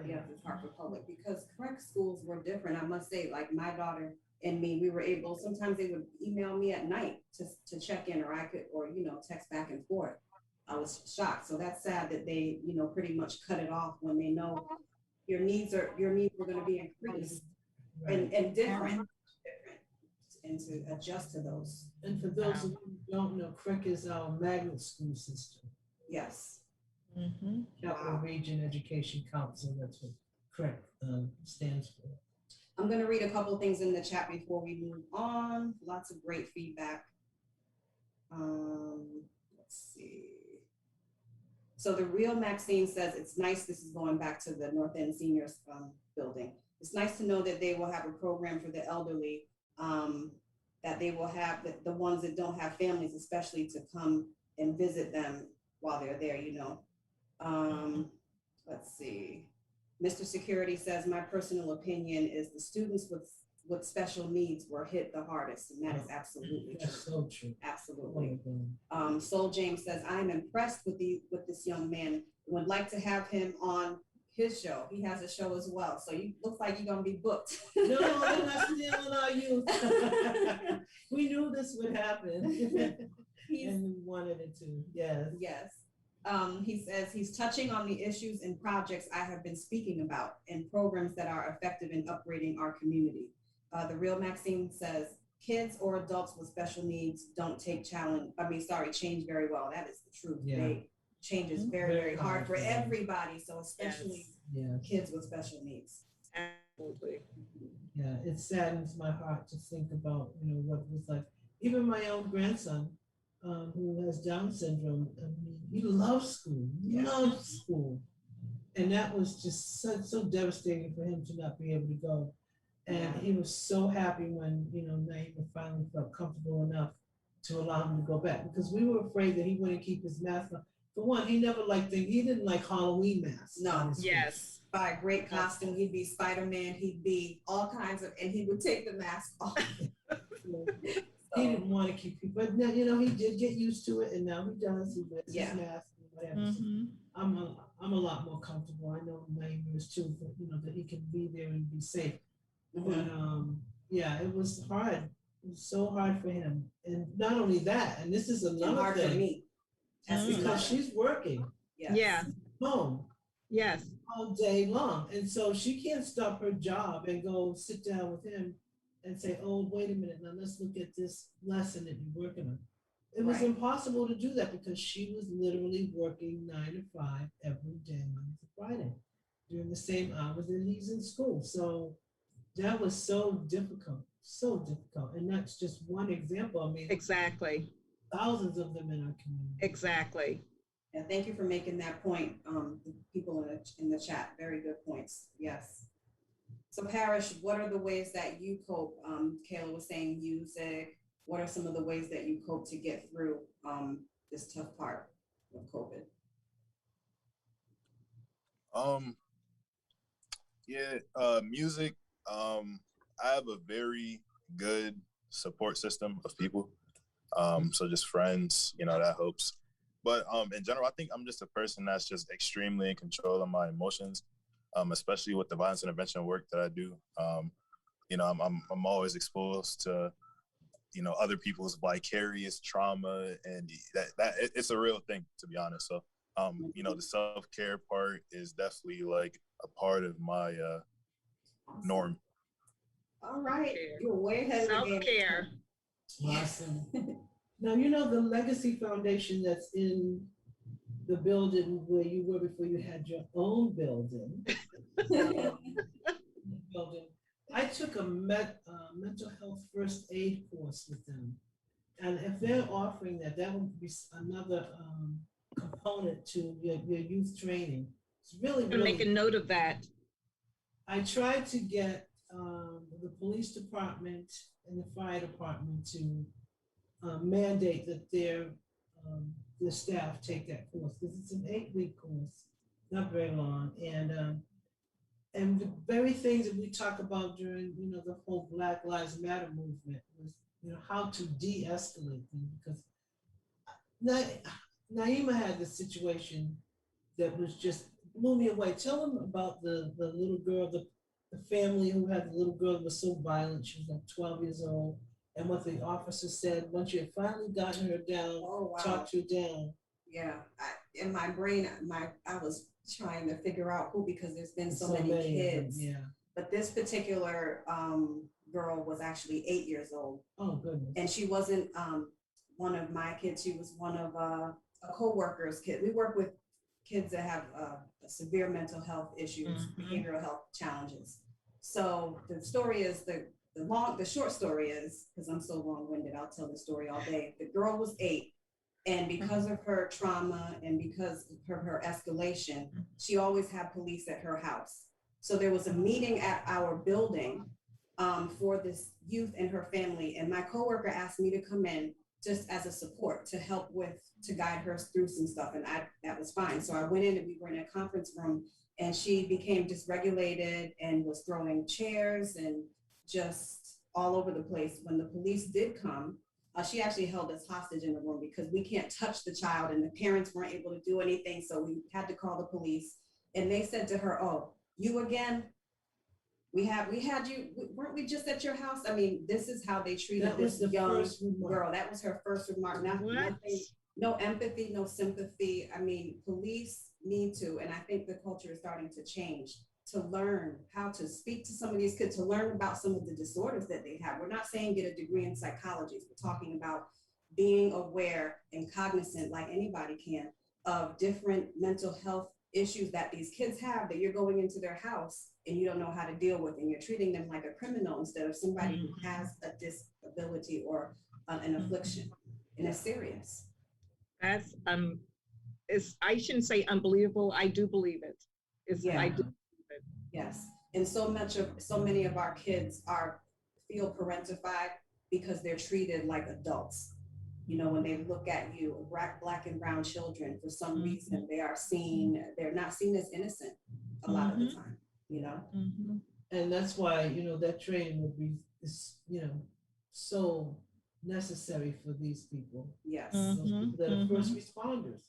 Yeah, it's Hartford Public, because correct schools were different. I must say, like my daughter and me, we were able, sometimes they would email me at night to check in, or I could, or, text back and forth. I was shocked. So that's sad that they, pretty much cut it off when they know your needs were going to be increased Right. and different, and to adjust to those. And for those of you who don't know, CREC is our magnet school system. Yes. Mm-hmm. Capital Region Education Council, that's what CREC stands for. I'm going to read a couple things in the chat before we move on. Lots of great feedback. Let's see. So the real Maxine says, it's nice, this is going back to the North End Seniors building. It's nice to know that they will have a program for the elderly, that they will have the ones that don't have families, especially to come and visit them while they're there, Let's see. Mr. Security says, my personal opinion is the students with special needs were hit the hardest, and that is absolutely true. That's so true. Absolutely. Soul James says, I'm impressed with this young man. Would like to have him on his show. He has a show as well. So you look like you're gonna be booked. No, we're not stealing our youth. We knew this would happen. And we wanted it to, yes. Yes. He says he's touching on the issues and projects I have been speaking about and programs that are effective in upgrading our community. The real Maxine says, kids or adults with special needs don't take change very well. That is the truth. Yeah. Change is very, very hard for everybody. So especially kids with special needs. Absolutely. Yeah, it saddens my heart to think about, what it was like. Even my own grandson, who has Down syndrome, he loves school, loves school. And that was just so devastating for him to not be able to go. And he was so happy when, Neiima finally felt comfortable enough to allow him to go back, because we were afraid that he wouldn't keep his mask on. For one, he didn't like Halloween masks. No. Yes. By a great costume, he'd be Spider-Man, he'd be all kinds of, and he would take the mask off. He didn't want to keep people, but he did get used to it, and now he does. He wears his mask and whatever. Mm-hmm. So I'm a lot more comfortable. I know Neiima is too, but that he can be there and be safe. Mm-hmm. But it was hard. It was so hard for him, and not only that, and this is another hard thing. for me. Because she's working. Yes. Yeah. Home. Yes. All day long, and so she can't stop her job and go sit down with him and say, oh, wait a minute, now let's look at this lesson that you're working on. It was impossible to do that because she was literally working 9 to 5 every day, Monday to Friday, during the same hours that he's in school. So that was so difficult. And that's just one example. I mean, Exactly. thousands of them in our community. Exactly. And thank you for making that point, people in the chat. Very good points. Yes. So Parish, what are the ways that you cope? Kayla was saying music. What are some of the ways that you cope to get through this tough part of COVID? Music. I have a very good support system of people. So just friends, that helps. But in general, I think I'm just a person that's just extremely in control of my emotions, especially with the violence intervention work that I do. I'm always exposed to, other people's vicarious trauma, and that it's a real thing, to be honest. So, the self-care part is definitely like a part of my norm. All right, you're way ahead of the game. Self-care. Awesome. Now, the Legacy Foundation that's in the building where you were before you had your own building. I took a mental health first aid course with them. And if they're offering that would be another component to your youth training. It's really, really. Make a note of that. I tried to get the police department and the fire department to mandate that their staff take that course, because it's an 8-week course, not very long, and very very things that we talk about during, the whole Black Lives Matter movement was, how to de-escalate things, because Na- Naima had the situation that was just blew me away. Tell them about the little girl, the family who had the little girl that was so violent. She was like 12 years old. And what the officer said, once you had finally gotten her down, Oh, wow. talked her down. Yeah, in my brain, I was trying to figure out who, because there's been so many kids. Yeah. But this particular girl was actually 8 years old. Oh, goodness. And she wasn't one of my kids. She was one of a co-worker's kid. We work with kids that have severe mental health issues, behavioral health challenges. So the story is the short story is, because I'm so long-winded, I'll tell the story all day. The girl was 8, and because of her trauma and because of her escalation, she always had police at her house. So there was a meeting at our building for this youth and her family, and my coworker asked me to come in just as a support to help to guide her through some stuff, and that was fine. So I went in, and we were in a conference room, and she became dysregulated and was throwing chairs and just all over the place. When the police did come, she actually held us hostage in the room because we can't touch the child, and the parents weren't able to do anything, so we had to call the police. And they said to her, "Oh, you again? We had you, weren't we just at your house?" I mean, this is how they treated this young girl. That was her first remark. Nothing, no empathy, no sympathy. I mean, police need to, and I think the culture is starting to change, to learn how to speak to some of these kids, to learn about some of the disorders that they have. We're not saying get a degree in psychology. We're talking about being aware and cognizant, like anybody can, of different mental health issues that these kids have, that you're going into their house and you don't know how to deal with, and you're treating them like a criminal instead of somebody who has a disability or an affliction, and it's serious. That's I shouldn't say unbelievable. I do believe it. I do believe it. Yes, and so many of our kids feel parentified because they're treated like adults. When they look at you, black and brown children, for some reason, they're not seen as innocent a lot of the time, And that's why, that training would be, so necessary for these people. Yes. Those people that are first responders.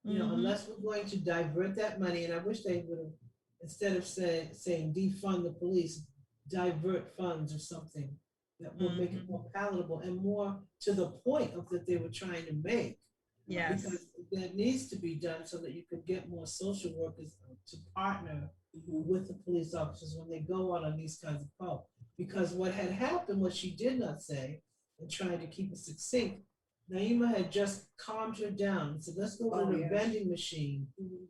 Unless we're going to divert that money, and I wish they would have, instead of saying defund the police, divert funds or something that will make it more palatable and more to the point of that they were trying to make. Yes. Because that needs to be done so that you could get more social workers to partner with the police officers when they go out on these kinds of calls. Because what had happened, what she did not say, and trying to keep it succinct, Naima had just calmed her down and said, "Let's go to the vending machine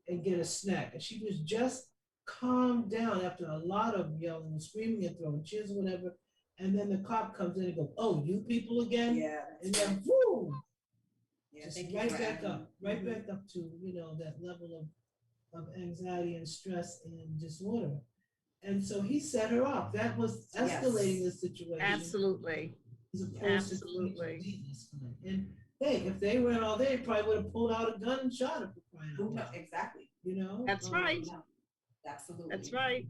and get a snack." And she was just calmed down after a lot of yelling and screaming and throwing chairs or whatever. And then the cop comes in and goes, "Oh, you people again?" Yeah. And then, whoo! Yeah, just right back up to, that level of anxiety and stress and disorder. And so he set her up. That was escalating the situation. Absolutely. As opposed to de-escalate. And hey, if they went all there, they probably would have pulled out a gun and shot her for crying out loud. Exactly. That's right. Absolutely. That's right.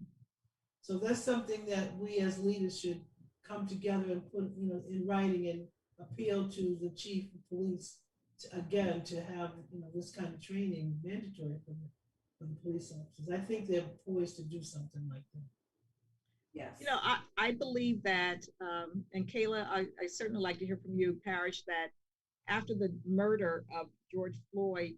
So that's something that we as leaders should come together and put, in writing and appeal to the chief of police to have, this kind of training mandatory for the police officers. I think they're poised to do something like that. Yes. I believe that, and Kayla, I certainly like to hear from you, Parische, that after the murder of George Floyd,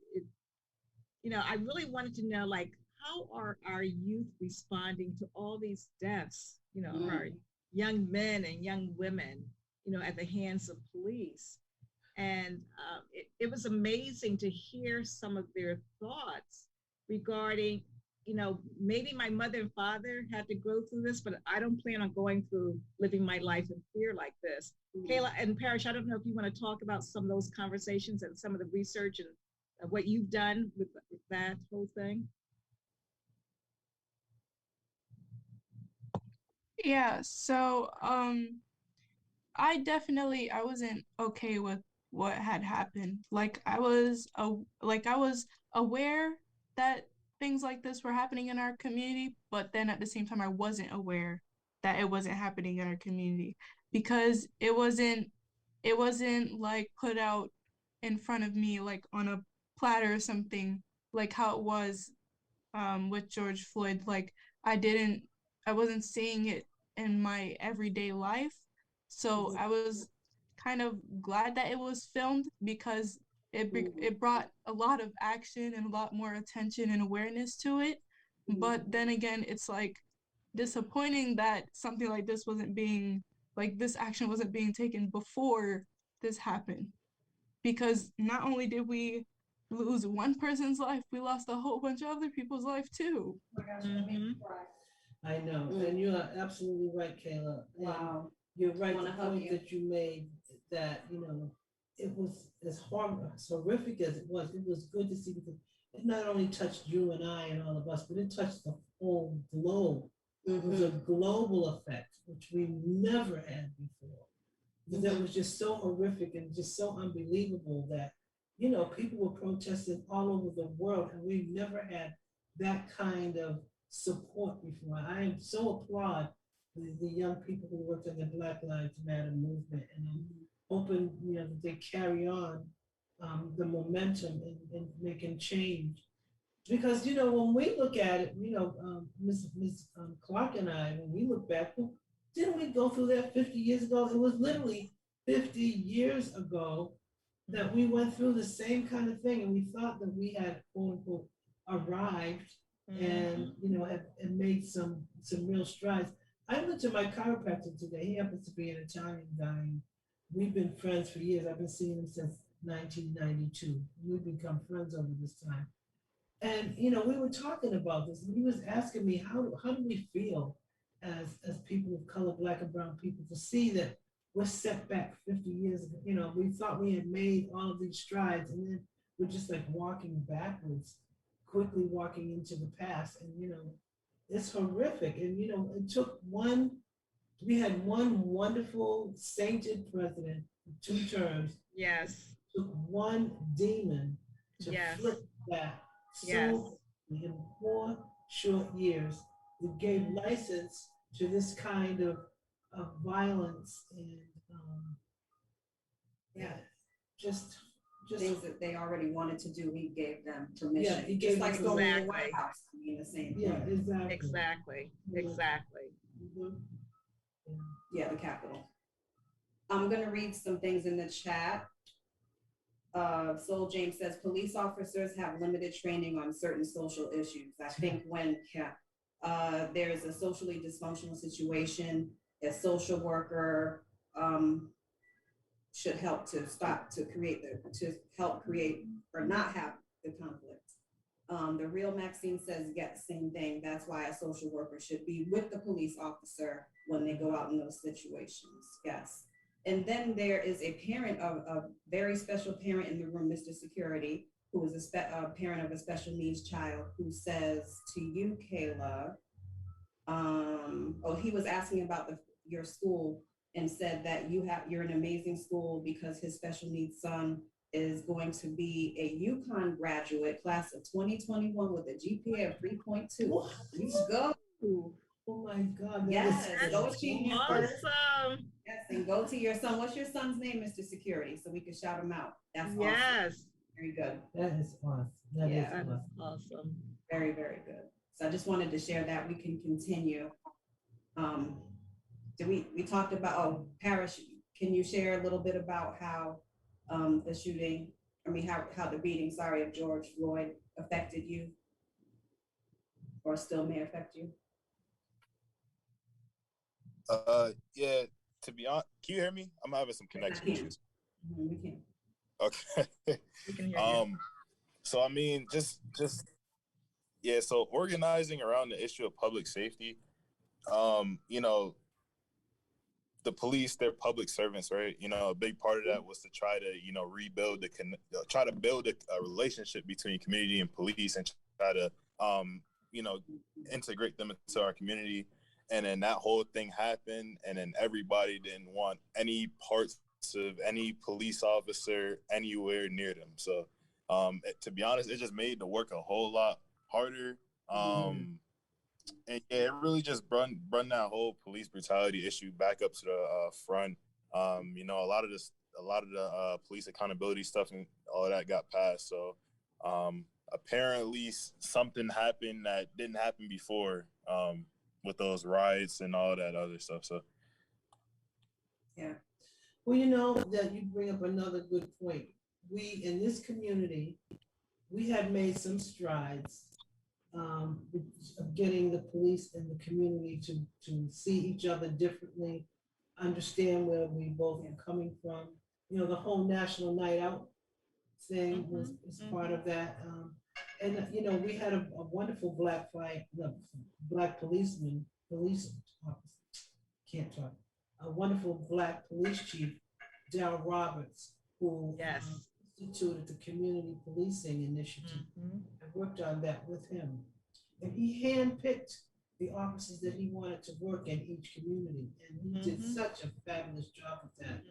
I really wanted to know, like, how are our youth responding to all these deaths, our young men and young women, at the hands of police. And it was amazing to hear some of their thoughts regarding, maybe my mother and father had to go through this, but I don't plan on living my life in fear like this. Kayla and Parische, I don't know if you want to talk about some of those conversations and some of the research and what you've done with that whole thing. Yeah, so I wasn't okay with what had happened. I was aware that things like this were happening in our community, but then at the same time, I wasn't aware that it wasn't happening in our community because it wasn't like put out in front of me like on a platter or something like how it was with George Floyd. Like I didn't I wasn't seeing it in my everyday life. So I was kind of glad that it was filmed because it brought a lot of action and a lot more attention and awareness to it. But then again, it's like disappointing that something like this wasn't being like this action wasn't being taken before this happened. Because not only did we lose one person's life, we lost a whole bunch of other people's life too. Mhm. I know, and you are absolutely right, Kayla. And Wow. you're right, Wanna the hug point you. that you made, that, it was as horrific as it was good to see, because it not only touched you and I and all of us, but it touched the whole globe. It was a global effect, which we never had before. Because that was just so horrific and just so unbelievable that, people were protesting all over the world, and we've never had that kind of support before. I am so applaud the young people who worked on the Black Lives Matter movement, and I'm hoping, that they carry on the momentum and making change. Because, when we look at it, Ms. Clark and I, when we look back, well, didn't we go through that 50 years ago? It was literally 50 years ago that we went through the same kind of thing, and we thought that we had, quote unquote, arrived and, had made some real strides. I went to my chiropractor today. He happens to be an Italian guy. And we've been friends for years. I've been seeing him since 1992. We've become friends over this time. And we were talking about this, and he was asking me how do we feel as people of color, Black and brown people, to see that we're set back 50 years ago. We thought we had made all of these strides, and then we're just like walking backwards, quickly walking into the past. And it's horrific. And it took we had one wonderful sainted president for 2 terms. Yes. It took one demon to Yes. flip that. Yes. So in 4 short years, it gave license to this kind of violence and Yeah. just Things that they already wanted to do, we gave them permission. Yeah, he Just gave like them going to the Exactly. White House, I mean, the same yeah, thing. exactly. Exactly. Yeah. Exactly. Mhm. Yeah, the Capitol. I'm gonna read some things in the chat. Soul James says, police officers have limited training on certain social issues. I think when there's a socially dysfunctional situation, a social worker should help to help create or not have the conflict. The real Maxine says, yes, same thing. That's why a social worker should be with the police officer when they go out in those situations. Yes. And then there is a parent of a very special parent in the room, Mr. Security, who is a parent of a special needs child, who says to you, Kayla, he was asking about your school and said that you're an amazing school because his special needs son is going to be a UConn graduate, class of 2021, with a GPA of 3.2. You go. Oh my God. Yes, go That's achieve your first. awesome. Yes, and go to your son. What's your son's name, Mr. Security? So we can shout him out. That's awesome. Yes. Very good. That is awesome. That Yeah. is That is awesome. awesome. Very, very good. So I just wanted to share that. We can continue. We talked about, Parish, can you share a little bit about how the shooting, how the beating, of George Floyd affected you or still may affect you? Yeah, to be honest, can you hear me? I'm having some connection issues. We can. Okay. We can hear you. So I mean, just yeah, so organizing around the issue of public safety, the police, they're public servants, right? A big part of that was to try to, rebuild try to build a relationship between community and police and try to, integrate them into our community. And then that whole thing happened, and then everybody didn't want any parts of any police officer anywhere near them. So, to be honest, it just made the work a whole lot harder. And yeah, it really just brought that whole police brutality issue back up to the front. You know, a lot of the police accountability stuff and all of that got passed. So apparently something happened that didn't happen before with those riots and all that other stuff. So Yeah. Well, you know that you bring up another good point. We, in this community, we have made some strides of getting the police and the community to see each other differently, understand where we both are coming from. You know, the whole National Night Out thing was part of that. And you know, we had a wonderful black policeman, police officer, can't talk, a wonderful black police chief, Darryl Roberts, who instituted the community policing initiative and worked on that with him. And he handpicked the officers that he wanted to work in each community. And he did such a fabulous job with that.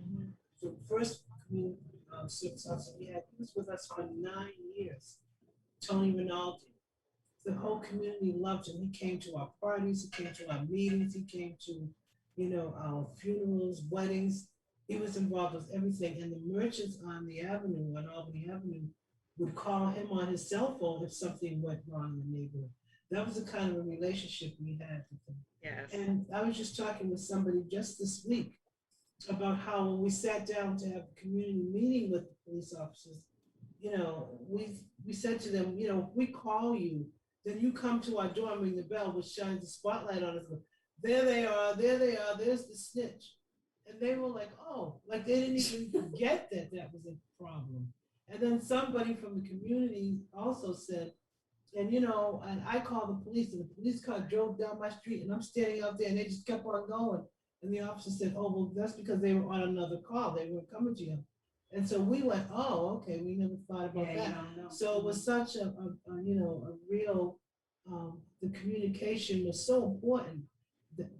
So the first community service officer we had, he was with us for 9 years, Tony Rinaldi. The whole community loved him. He came to our parties, he came to our meetings, he came to, you know, our funerals, weddings. He was involved with everything. And the merchants on the avenue, on Albany Avenue, would call him on his cell phone if something went wrong in the neighborhood. That was the kind of a relationship we had with him. Yes. And I was just talking with somebody just this week about how when we sat down to have a community meeting with the police officers, you know, we said to them, you know, if we call you, then you come to our door and ring the bell, which shines a spotlight on us. There they are, there's the snitch. And they were like, oh, like they didn't even get that was a problem. And then somebody from the community also said, and you know, and I called the police and the police car drove down my street and I'm standing out there and they just kept on going. And the officer said, oh, well, that's because they were on another call. They weren't coming to you. And so we went, oh, okay, we never thought about that. So it was such a you know, a real, the communication was so important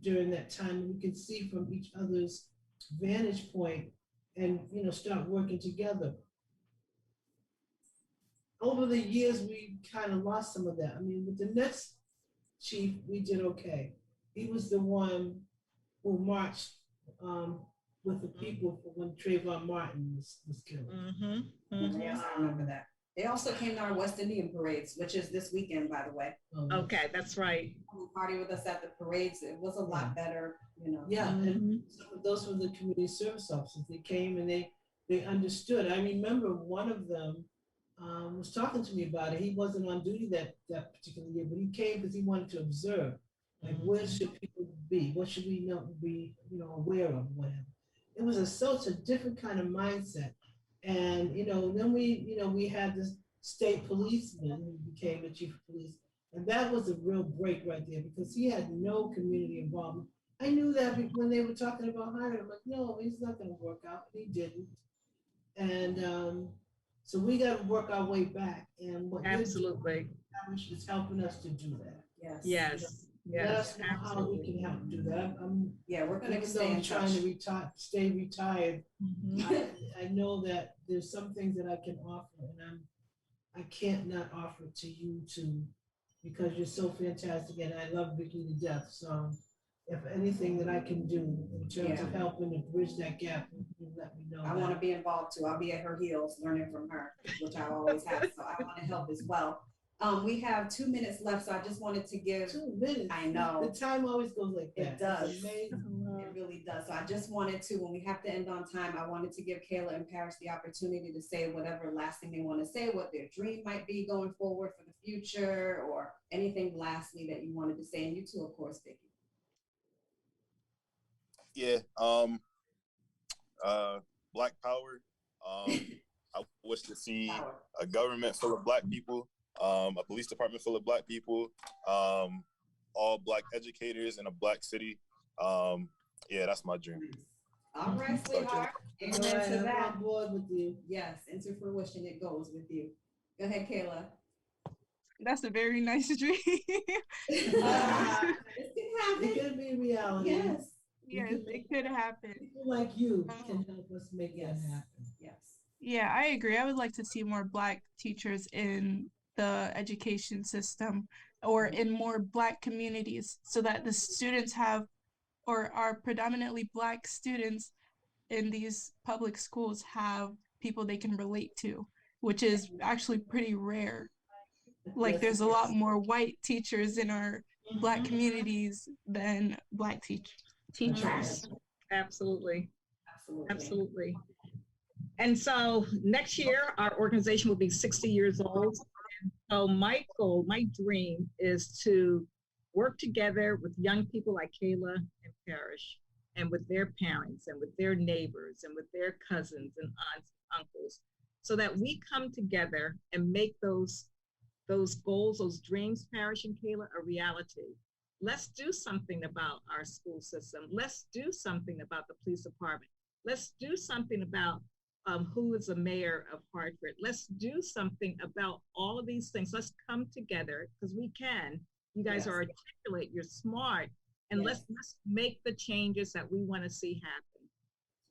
during that time. And we could see from each other's vantage point and, you know, start working together. Over the years, we kind of lost some of that. I mean, with the next chief, we did okay. He was the one who marched with the people for when Trayvon Martin was killed. Yes, I remember that. They also came to our West Indian parades, which is this weekend, by the way. Okay, that's right. Party with us at the parades. It was a lot better, you know. Yeah, and some of those were the community service officers. They came and they understood. I remember one of them was talking to me about it. He wasn't on duty that particular year, but he came because he wanted to observe. Like, where should people be? What should we be, you know, aware of, whatever. It was such a different kind of mindset. And, you know, then we had this state policeman who became the chief of police. And that was a real break right there because he had no community involvement. I knew that when they were talking about hiring. I'm like, no, he's not going to work out. He didn't. And so we got to work our way back. And what absolutely is helping us to do that. Yes. Yes. Let us know how we can help do that. We're going to stay in touch. Trying to stay retired. I know that there's some things that I can offer, and I can't not offer it to you too, because you're so fantastic, and I love Vicki to death. So, if anything that I can do in terms of helping to bridge that gap, you let me know. I want to be involved too. I'll be at her heels, learning from her, which I always have. So I want to help as well. We have 2 minutes left, so I just wanted to give 2 minutes. I know. The time always goes like that. It does. It's amazing. It really does. So I just wanted to, when we have to end on time, I wanted to give Kayla and Parische the opportunity to say whatever last thing they want to say, what their dream might be going forward for the future, or anything lastly that you wanted to say. And you too, of course, Vicki. Yeah. Black power. I wish to see a government full of Black people. A police department full of Black people, all Black educators in a Black city. Yeah, that's my dream. All right, sweetheart. Amen to that. I'm on board with you. Yes, into fruition it goes with you. Go ahead, Kayla. That's a very nice dream. It can happen. It can be reality. Yes. Yes, it could happen. People like you can help us make that happen. Yes. Yeah, I agree. I would like to see more Black teachers in the education system or in more Black communities so that the students have or are predominantly Black students in these public schools have people they can relate to, which is actually pretty rare. Like there's a lot more white teachers in our Black communities than Black teachers. Absolutely. Absolutely. Absolutely. And so next year, our organization will be 60 years old. And so my goal, my dream is to work together with young people like Kayla and Parish and with their parents and with their neighbors and with their cousins and aunts and uncles so that we come together and make those goals, those dreams, Parish and Kayla, a reality. Let's do something about our school system. Let's do something about the police department. Let's do something about who is the mayor of Hartford. Let's do something about all of these things. Let's come together because we can. You guys are articulate, you're smart, and let's make the changes that we want to see happen.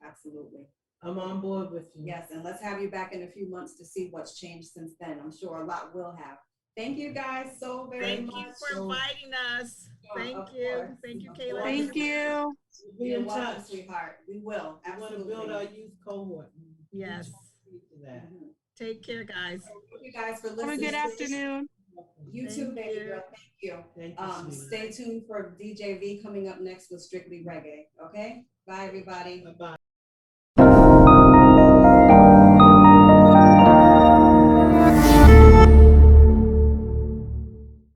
Absolutely. I'm on board with you. Yes, and let's have you back in a few months to see what's changed since then. I'm sure a lot will have. Thank you guys so very much. Thank you for inviting us. Thank Of you. course. Thank you, Of Kayla. course. Thank you. Be You're in welcome, touch. sweetheart. We will. We want to Absolutely. build our youth cohort. Yes. Speak to that. Mhm. Take care, guys. Thank you guys for Have a listening. good afternoon. You too, Thank baby you. girl. Thank you. Thank you, sweetie. Stay tuned for DJV coming up next with Strictly Reggae. Okay? Bye, everybody. Bye-bye.